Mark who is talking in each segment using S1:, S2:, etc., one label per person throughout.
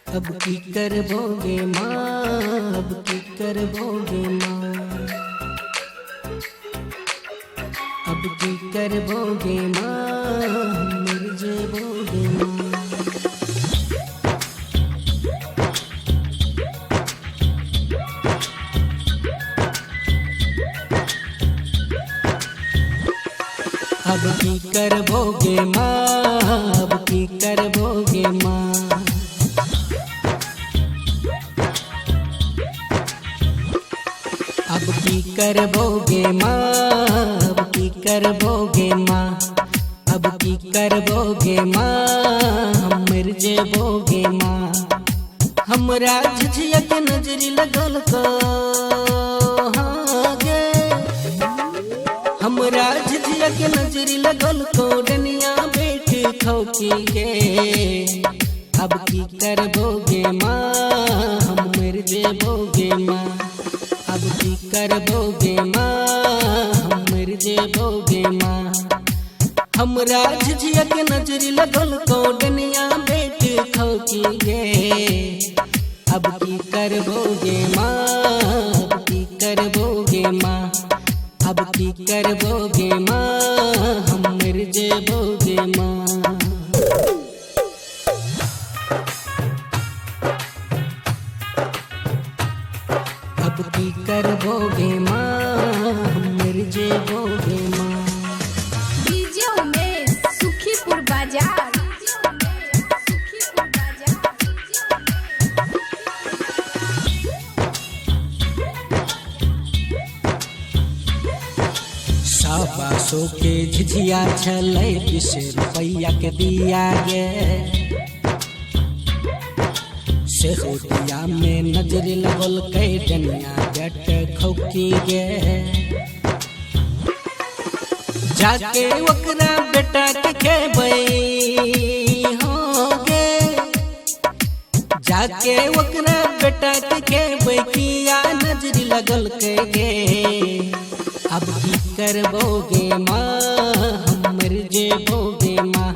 S1: अब की करबोगे माँ, अब की करबोगे माँ, अब की करबोगे माँ, मर जेबोगे माँ। अब की करबोगे माँ, अब की करबोगे माँ, अब की करबोगे माँ, अब की करबोगे माँ, अब की करबोगे माँ, हम मर जेबोगे माँ। हमरा झिझिया के नजरी लगल को हाँ गे, हमरा झिझिया के नजरी लगल को डनिया बैठ खौकी गे। अब की करबोगे माँ, हम मर जेबोगे माँ, अब की करबोगे माँ, हम मर जेबोगे माँ। हमरा झिझिया के नजरी लगल को डनिया बैठ खौकी गे। अब की करबोगे माँ, अब की करबोगे माँ, अब की करबोगे माँ, हम मर जेबोगे माँ। अब की करबोगे माँ, हम मर जेबोगे माँ।
S2: डीजे उमेश सुखीपुर बाजार।
S1: साबासो के झिझिया छलै 20 रुपैया के दिया गे। सेहोटिया में नजर लगल कै डनिया जट खौकी गे। जाके ओकरा बेटा के खेबै हो गे, जाके ओकरा बेटा के खेबै किया नजर लगल कै गे। अब की करबोगे माँ, हम मर जेबोगे माँ,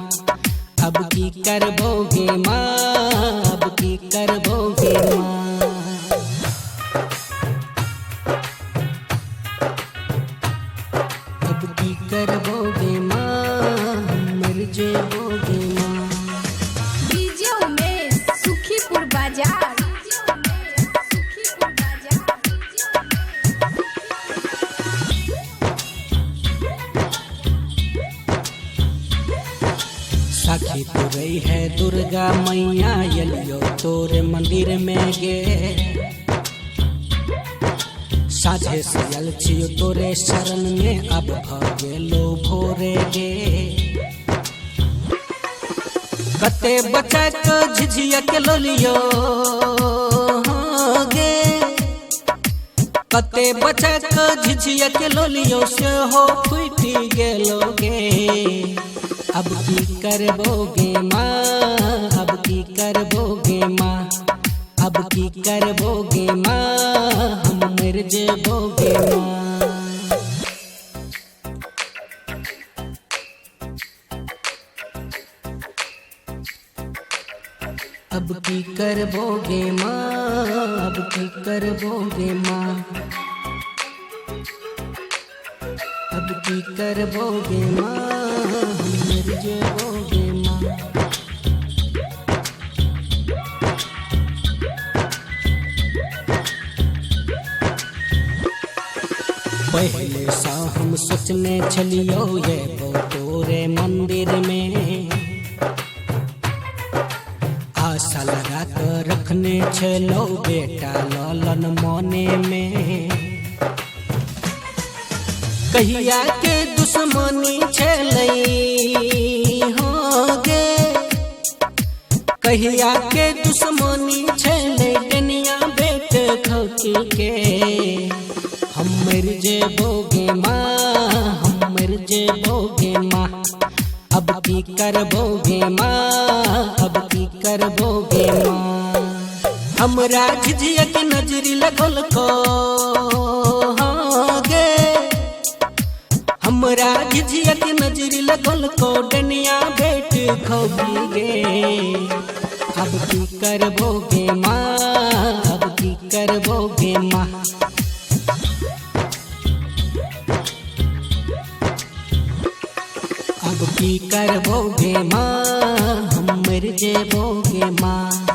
S1: अब की करबोगे माँ, अब की करबोगे माँ। अब की करबोगे माँ, हम मर जेबोगे माँ।
S2: डीजे उमेश सुखीपुर बाजार।
S1: साखी तुरई है दुर्गा मैया एलियो तोरे मंदिर में गे। साझे सियल छियो तोरे शरण में, अब भ गेलो भोरे गे। कते बचा के झिझिया के लोलियो गे, कते बचा के झिझिया के लोलियो से हो फूटी गेलो गे। अब की करबोगे माँ, अब की करबोगे माँ, अब की करबोगे माँ, हम मर जेबोगे माँ। अब की करबोगे माँ, अब की करबोगे माँ, अब की करबोगे माँ, हम मर जेबोगे माँ। पहले सा हम सोचने छलियो ये तोरे मंदिर में, आशा लगा कर रखने छलो बेटा लालन मने में। कहिया के दुश्मनी छलै हो गे, कहिया के दुश्मनी छलै डनिया बेट खौकी के। हम मर जेबोगे माँ, हम मर जेबोगे माँ, अब की करबोगे माँ, अब की करबोगे माँ। हमरा झिझिया के नजरी लगल को गे, हमरा झिझिया के नजरी लगल को डनिया बेट खोबी गे। अब की करबोगे माँ, अब की करबोगे माँ। अब की करबोगे माँ, हम मर जेबोगे माँ।